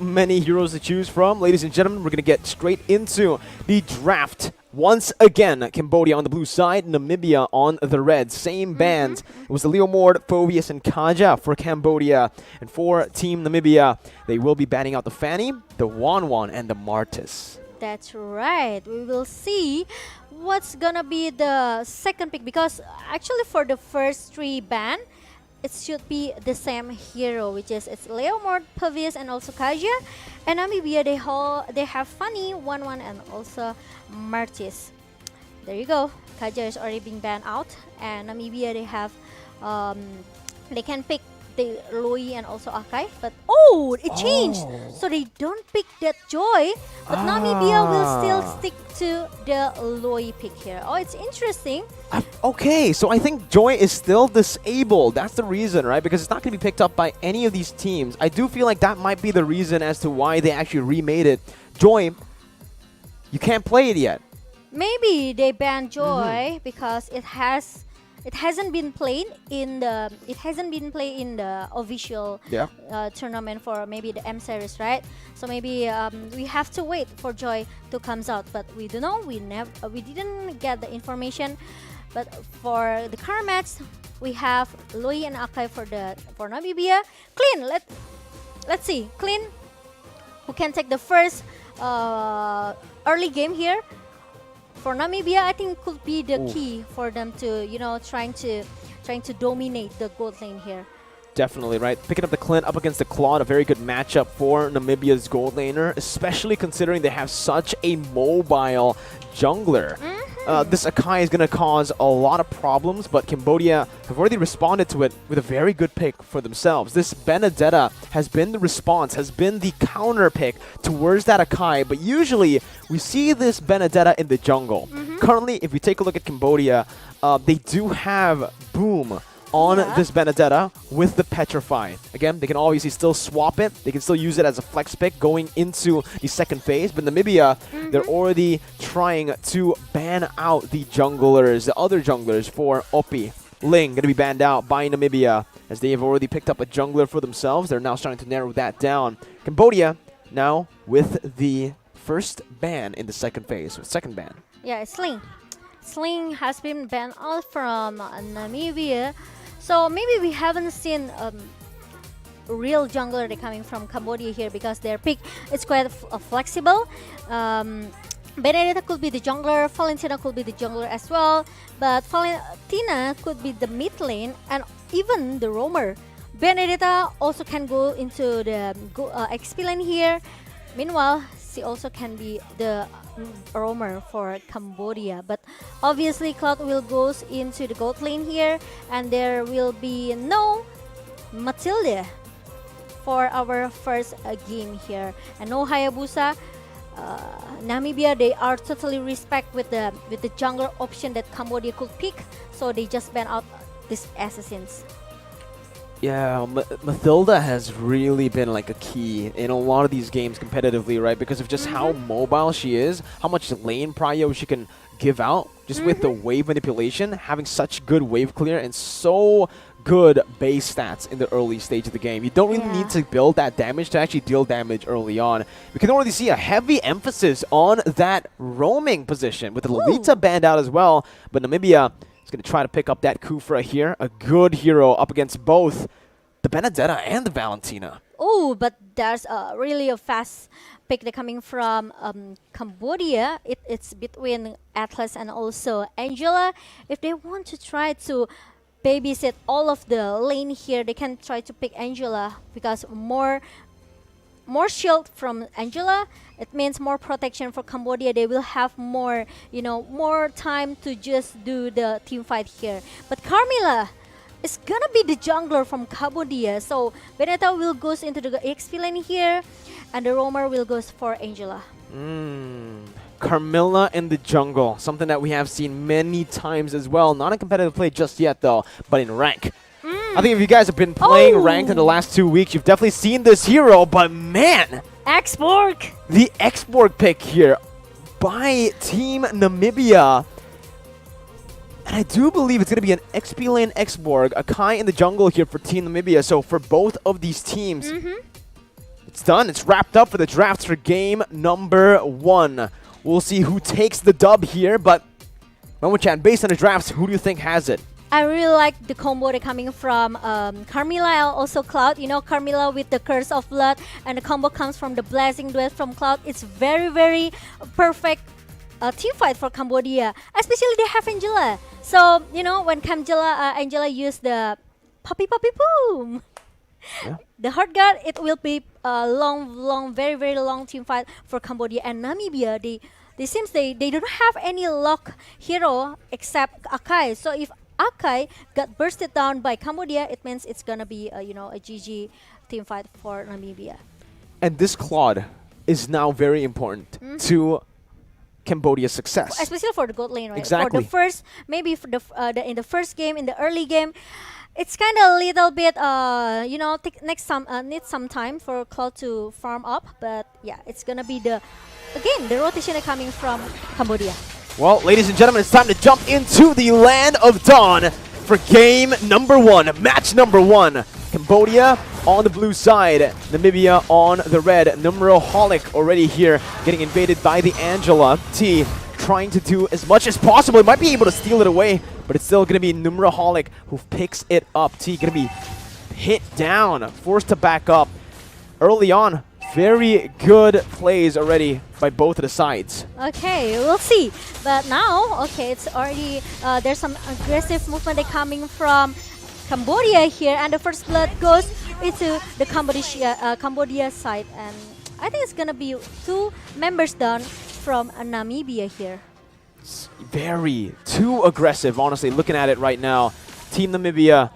many heroes to choose from. Ladies and gentlemen, we're going to get straight into the draft. Once again, Cambodia on the blue side, Namibia on the red. Same band. It was the Leomord, Phobius, and Kaja for Cambodia. And for Team Namibia, they will be batting out the Fanny, the Wanwan, and the Martis. That's right. We will see what's gonna be the second pick, because actually for the first three band, it should be the same hero, which is it's Leomord, Phobius, and also Kaja. And Namibia, they have Fanny, Wanwan, and also Martis. There you go. Kaja is already being banned out, and Namibia they have they can pick the Loi and also Akai, but it changed. So they don't pick that Joy, but Namibia will still stick to the Loi pick here. Oh, it's interesting. Okay, so I think Joy is still disabled. That's the reason, right? Because it's not going to be picked up by any of these teams. I do feel like that might be the reason as to why they actually remade it. Joy, you can't play it yet. Maybe they banned Joy because it hasn't been played in the official tournament for maybe the M series, right? So maybe we have to wait for Joy to comes out, but we don't know. We didn't get the information. But for the current match, we have Loi and Akai for Namibia. Clean. Let's see. Clean, who can take the first early game here. For Namibia, I think could be the key for them to, trying to dominate the gold lane here. Definitely, right? Picking up the Clint up against the Claude, a very good matchup for Namibia's gold laner, especially considering they have such a mobile jungler. This Akai is going to cause a lot of problems, but Cambodia have already responded to it with a very good pick for themselves. This Benedetta has been the response, has been the counter pick towards that Akai, but usually we see this Benedetta in the jungle. Currently, if we take a look at Cambodia, they do have Boom on this Benedetta with the Petrify. Again, they can obviously still swap it. They can still use it as a flex pick going into the second phase. But Namibia, they're already trying to ban out the junglers, the other junglers for Oppi. Ling going to be banned out by Namibia as they have already picked up a jungler for themselves. They're now starting to narrow that down. Cambodia now with the first ban in the second phase, second ban. Yeah, it's Sling. Sling has been banned out from Namibia. So maybe we haven't seen real jungler they coming from Cambodia here, because their pick is quite flexible. Benedetta could be the jungler, Valentina could be the jungler as well, but Valentina could be the mid lane and even the roamer. Benedetta also can go into the XP lane here. Meanwhile, she also can be the roamer for Cambodia, but obviously Cloud will go into the gold lane here, and there will be no Matilda for our first game here, and no Hayabusa. Namibia, they are totally respect with the jungler option that Cambodia could pick, so they just ban out these assassins. Yeah, Mathilda has really been like a key in a lot of these games competitively, right? Because of just how mobile she is, how much lane prio she can give out, just with the wave manipulation, having such good wave clear and so good base stats in the early stage of the game. You don't really need to build that damage to actually deal damage early on. We can already see a heavy emphasis on that roaming position with the Lolita banned out as well, but Namibia going to try to pick up that Kufra here. A good hero up against both the Benedetta and the Valentina. Oh, but there's really a fast pick that coming from Cambodia. It's between Atlas and also Angela. If they want to try to babysit all of the lane here, they can try to pick Angela, because more shield from Angela, it means more protection for Cambodia. They will have more, more time to just do the team fight here. But Carmilla is gonna be the jungler from Cambodia, so Benedetta will go into the XP lane here, and the roamer will go for Angela. Carmilla in the jungle, something that we have seen many times as well. Not a competitive play just yet though, but in rank. I think if you guys have been playing ranked in the last 2 weeks, you've definitely seen this hero, but man! Exborg! The Exborg pick here by Team Namibia. And I do believe it's going to be an XP lane Exborg, Akai in the jungle here for Team Namibia. So for both of these teams, the It's done. It's wrapped up for the drafts for game number 1. We'll see who takes the dub here, but Momo-chan, based on the drafts, who do you think has it? I really like the combo coming from Carmilla and also Cloud. You know, Carmilla with the Curse of Blood, and the combo comes from the Blazing Duet from Cloud. It's very, very perfect team fight for Cambodia. Especially they have Angela. So, you know, when Angela used the Poppy Boom. Yeah. The Heart Guard, it will be a long, very, very long team fight for Cambodia and Namibia. They seems they don't have any lock hero except Akai. So if Akai got bursted down by Cambodia, it means it's gonna be a GG team fight for Namibia. And this Claude is now very important to Cambodia's success. Especially for the gold lane, right? Exactly. For the first, maybe for in the first game, in the early game, it's kind of a little bit, need some time for Cloud to farm up. But yeah, it's gonna be the rotation coming from Cambodia. Well, ladies and gentlemen, it's time to jump into the Land of Dawn for game number 1, match number 1. Cambodia on the blue side, Namibia on the red. Numeraholic already here, getting invaded by the Angela. T trying to do as much as possible. It might be able to steal it away, but it's still going to be Numeraholic who picks it up. T going to be hit down, forced to back up. Early on, very good plays already by both of the sides. Okay, we'll see. But now, okay, it's already, there's some aggressive movement coming from Cambodia here, and the first blood goes into the Cambodia side, and I think it's gonna be 2 members down from Namibia here. It's very too aggressive, honestly, looking at it right now. Team Namibia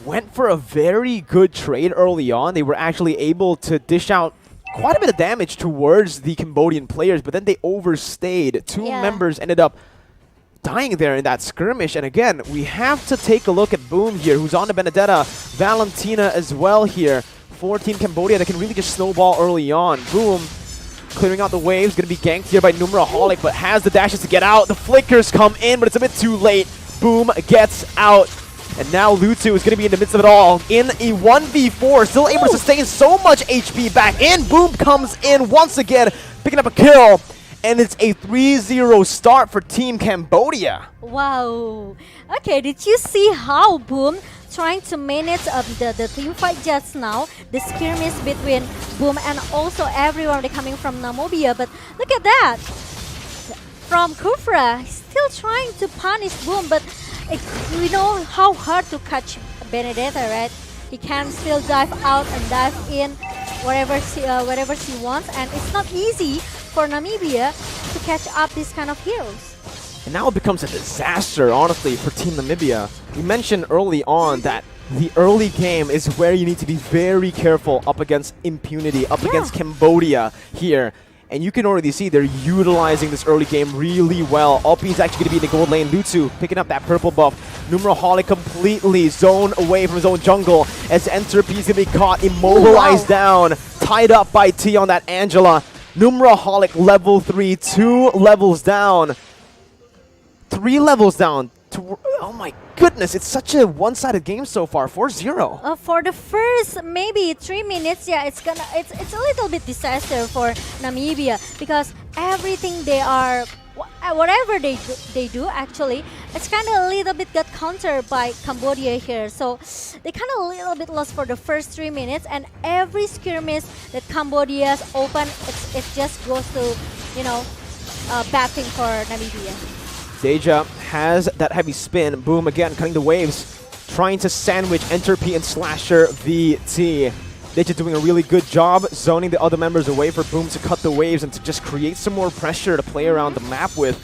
went for a very good trade early on. They were actually able to dish out quite a bit of damage towards the Cambodian players, but then they overstayed. 2 members ended up dying there in that skirmish. And again, we have to take a look at Boom here, who's on the Benedetta. Valentina as well here for Team Cambodia that can really just snowball early on. Boom clearing out the waves, going to be ganked here by Numeraholic, but has the dashes to get out. The flickers come in, but it's a bit too late. Boom gets out. And now Lutu is going to be in the midst of it all in a 1v4, still able to sustain so much HP back in. Boom comes in once again, picking up a kill. And it's a 3-0 start for Team Cambodia. Wow. Okay, did you see how Boom trying to manage the team fight just now? The skirmish between Boom and also everyone coming from Namibia. But look at that. From Kufra, he's still trying to punish Boom, but we know how hard to catch Benedetta, right? He can still dive out and dive in wherever she wants, and it's not easy for Namibia to catch up these kind of heroes. And now it becomes a disaster, honestly, for Team Namibia. We mentioned early on that the early game is where you need to be very careful up against impunity, up against Cambodia here. And you can already see they're utilizing this early game really well. Opie is actually going to be in the gold lane. Lutu picking up that purple buff. Numeraholic completely zoned away from his own jungle as Entropy is going to be caught, immobilized down, tied up by T on that Angela. Numeraholic level 3, 2 levels down. 3 levels down. Oh my goodness, it's such a one-sided game so far, 4-0. For the first maybe 3 minutes, yeah, it's a little bit disaster for Namibia, because everything whatever they do actually, it's kind of a little bit got countered by Cambodia here. So they kind of a little bit lost for the first 3 minutes, and every skirmish that Cambodia's open, it just goes to, bad thing for Namibia. Deja has that heavy spin. Boom again, cutting the waves, trying to sandwich Entropy and Slasher VT. Deja doing a really good job zoning the other members away for Boom to cut the waves and to just create some more pressure to play around the map with.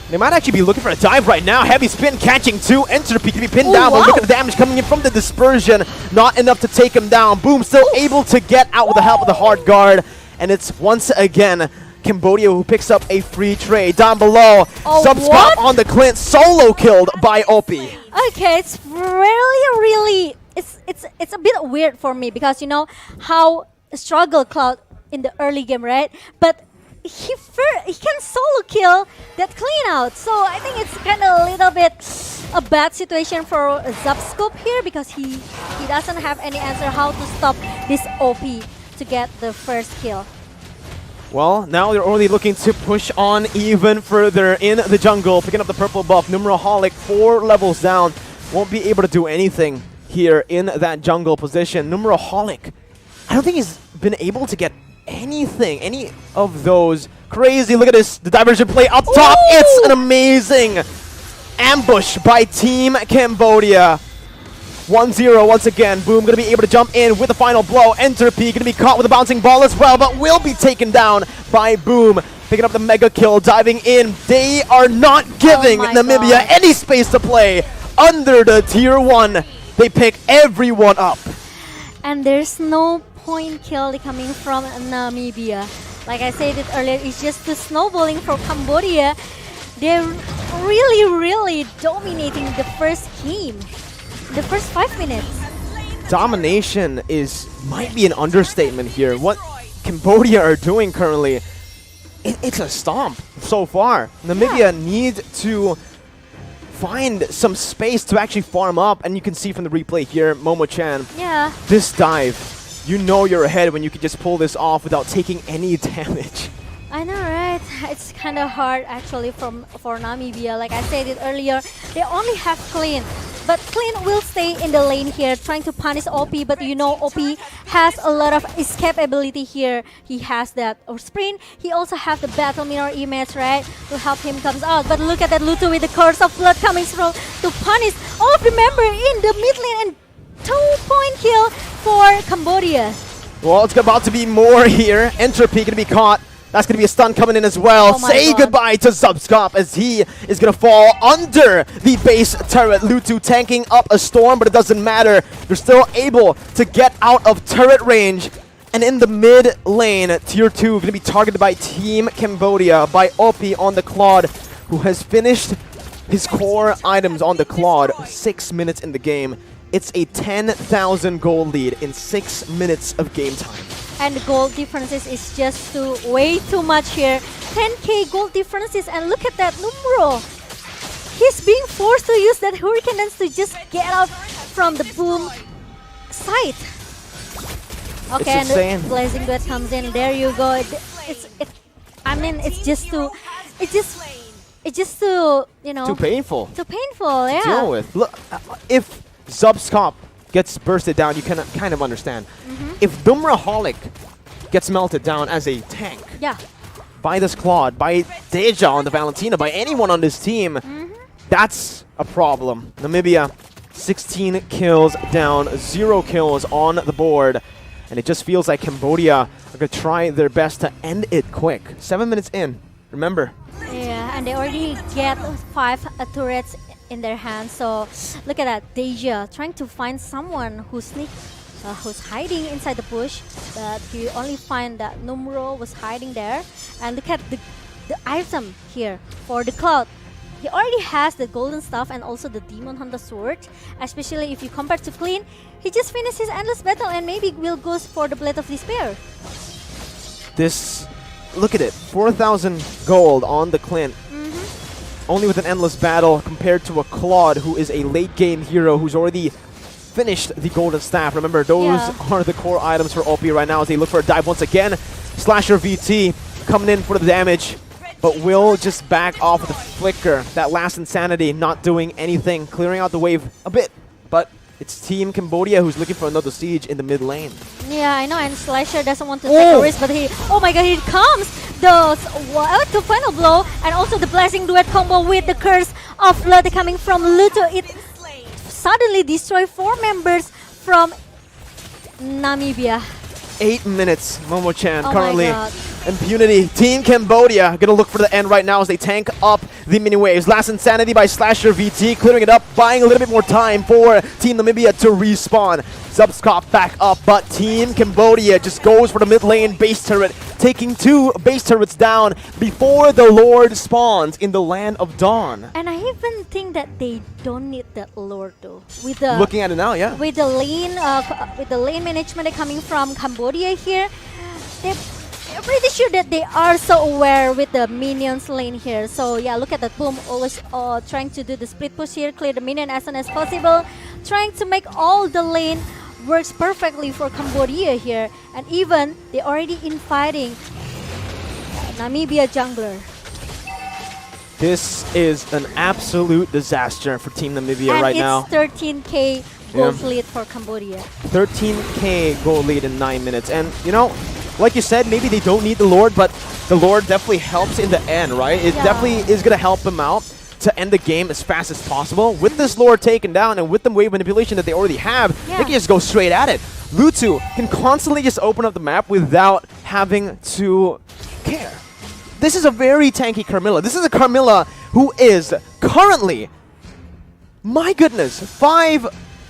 They might actually be looking for a dive right now. Heavy spin catching 2. Entropy can be pinned down, but look at the damage coming in from the dispersion. Not enough to take him down. Boom still able to get out with the help of the hard guard. And it's once again Cambodia who picks up a free trade. Down below, Subscop on the Clint, solo killed by Opie. Okay, it's really, it's a bit weird for me, because you know how struggle Cloud in the early game, right? But he can solo kill that clean out. So I think it's kind of a little bit a bad situation for Subscope here, because he doesn't have any answer how to stop this OP to get the first kill. Well, now they're already looking to push on even further in the jungle, picking up the purple buff. Numeraholic 4 levels down, won't be able to do anything here in that jungle position. Numeraholic, I don't think he's been able to get anything, any of those. Crazy, look at this, the diversion play up top. Ooh! It's an amazing ambush by Team Cambodia. 1-0 once again. Boom gonna be able to jump in with the final blow. Entropy gonna be caught with a bouncing ball as well, but will be taken down by Boom. Picking up the mega kill, diving in. They are not giving Namibia any space to play. Under the tier 1, they pick everyone up. And there's no point kill coming from Namibia. Like I said it earlier, it's just the snowballing for Cambodia. They're really dominating the first game. The first 5 minutes. Domination might be an understatement here. What Cambodia are doing currently, it's a stomp so far. Namibia need to find some space to actually farm up, and you can see from the replay here, Momo-chan, this dive, you know you're ahead when you can just pull this off without taking any damage. I know, right? It's kind of hard actually for Namibia. Like I said it earlier, they only have Clean. But Clean will stay in the lane here, trying to punish OP. But you know, OP has a lot of escape ability here. He has that sprint. He also has the battle mirror image, right, to help him comes out. But look at that Luto with the curse of blood coming through to punish. Oh, remember in the mid lane, and 2-point kill for Cambodia. Well, it's about to be more here. Entropy gonna be caught. That's going to be a stun coming in as well. Oh Say goodbye to Zubskop as he is going to fall under the base turret. Lutu tanking up a storm, but it doesn't matter. They're still able to get out of turret range. And in the mid lane, tier 2 going to be targeted by Team Cambodia, by Opi on the Claude, who has finished his core items on the Claude 6 minutes in the game. It's a 10,000 gold lead in 6 minutes of game time. And the gold differences is just way too much here. 10k gold differences, and look at that Numero. He's being forced to use that Hurricane Dance to just get out from the Boom site. Okay, and the Blazing Duet comes in. There you go. It's just too, you know, too painful. Too painful, yeah. Deal with. Look, if Zubskop gets bursted down, you can kind of understand. If Dumraholic gets melted down as a tank by this Claude, by Deja on the Valentina, by anyone on this team, that's a problem. Namibia, 16 kills down, 0 kills on the board. And it just feels like Cambodia are going to try their best to end it quick. 7 minutes in, remember. Yeah, and they already get 5 turrets in their hands. So look at that, Deja trying to find someone who's hiding inside the bush, but you only find that Numero was hiding there. And look at the item here for the Cloud. He already has the golden staff and also the demon hunter sword. Especially if you compare to Clean, he just finished his endless battle and maybe will go for the blade of despair. This, look at it, 4,000 gold on the Clint. Only with an endless battle compared to a Claude, who is a late game hero who's already finished the golden staff. Remember, those are the core items for OP right now as they look for a dive once again. Slasher VT coming in for the damage, but will just back off with a flicker. That last insanity not doing anything, clearing out the wave a bit, but it's Team Cambodia who's looking for another siege in the mid lane. Yeah, I know, and Slasher doesn't want to take a risk, but oh my god, here it comes! The final blow, and also the Blessing Duet combo with the Curse of Blood coming from Luto. It suddenly destroyed 4 members from Namibia. 8 minutes, Momo-chan currently. Impunity. Team Cambodia gonna look for the end right now as they tank up the mini waves. Last Insanity by Slasher VT, clearing it up, buying a little bit more time for Team Namibia to respawn. Zubskop back up, but Team Cambodia just goes for the mid lane base turret, taking 2 base turrets down before the Lord spawns in the Land of Dawn. And I even think that they don't need that Lord though. With the looking at it now, yeah. With the lane management coming from Cambodia here, I'm pretty sure that they are so aware with the minions lane here. So yeah, look at that Boom, always trying to do the split push here, clear the minion as soon as possible, trying to make all the lane works perfectly for Cambodia here. And even they already infighting Namibia jungler. This is an absolute disaster for Team Namibia And right now. it's 13k gold lead for Cambodia. 13k goal lead in 9 minutes. And, you know, like you said, maybe they don't need the Lord, but the Lord definitely helps in the end, right? It definitely is going to help them out to end the game as fast as possible. With this Lord taken down and with the wave manipulation that they already have, they can just go straight at it. Lutu can constantly just open up the map without having to care. This is a very tanky Carmilla. This is a Carmilla who is currently, my goodness, 5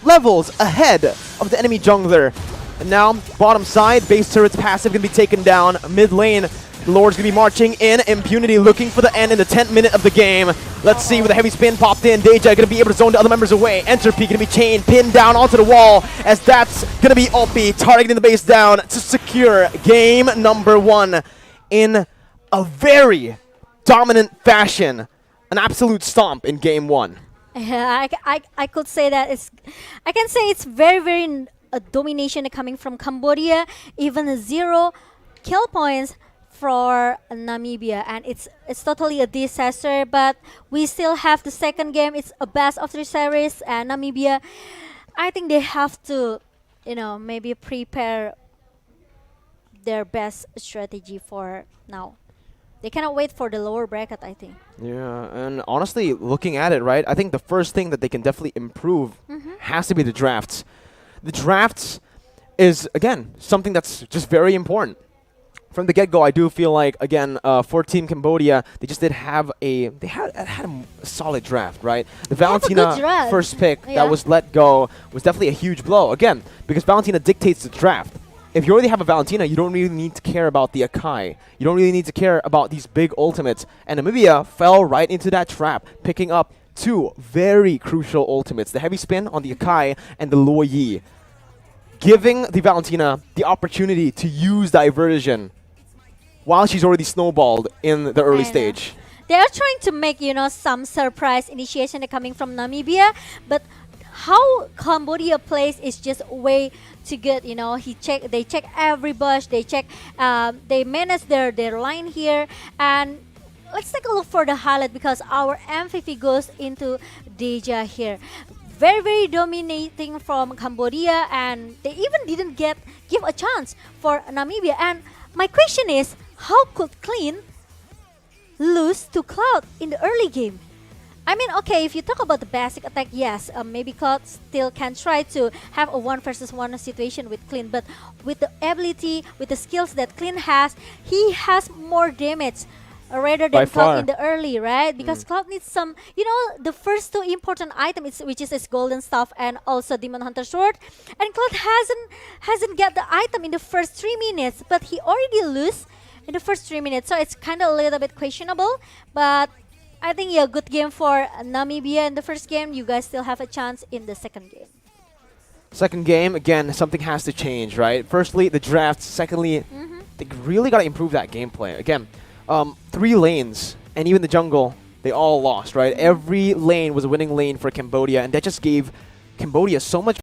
levels ahead of the enemy jungler. And now, bottom side, base turret's passive going to be taken down. Mid lane, the Lord's going to be marching in. Impunity looking for the end in the 10th minute of the game. Let's see, with a heavy spin popped in. Deja going to be able to zone the other members away. Entropy going to be chained, pinned down onto the wall, as that's going to be Oppi targeting the base down to secure game number 1 in a very dominant fashion. An absolute stomp in game 1. I could say that I can say it's very a domination coming from Cambodia, even 0 kill points for Namibia, and it's totally a disaster. But we still have the second game. It's a best of 3 series, and Namibia, I think they have to, you know, maybe prepare their best strategy for now. They cannot wait for the lower bracket, I think. Yeah, and honestly, looking at it, right, I think the first thing that they can definitely improve has to be the drafts. The drafts is, again, something that's just very important. From the get-go, I do feel like, again, for Team Cambodia, they just did have they had a solid draft, right? The Valentina first pick that was let go was definitely a huge blow, again, because Valentina dictates the draft. If you already have a Valentina, you don't really need to care about the Akai. You don't really need to care about these big ultimates. And Namibia fell right into that trap, picking up 2 very crucial ultimates. The heavy spin on the Akai and the Luo Yi. Giving the Valentina the opportunity to use diversion while she's already snowballed in the early stage. They are trying to make, you know, some surprise initiation coming from Namibia, but how Cambodia plays is just way too good. You know, they check every bush, they manage their line here. And let's take a look for the highlight, because our MVP goes into Deja here. Very dominating from Cambodia, and they even didn't give a chance for Namibia. And my question is, how could Clean lose to Cloud in the early game? I mean, okay, if you talk about the basic attack, yes, maybe Cloud still can try to have a 1 versus 1 situation with Clean, but with the ability, with the skills that Clean has, he has more damage rather than Cloud in the early, right? Because Cloud needs some, you know, the first 2 important items, which is his golden staff and also Demon Hunter sword, and Cloud hasn't got the item in the first 3 minutes, but he already lose in the first 3 minutes, so it's kind of a little bit questionable. But I think, yeah, good game for Namibia in the first game. You guys still have a chance in the second game. Second game, again, something has to change, right? Firstly, the draft. Secondly, they really got to improve that gameplay. Again, 3 lanes, and even the jungle, they all lost, right? Every lane was a winning lane for Cambodia, and that just gave Cambodia so much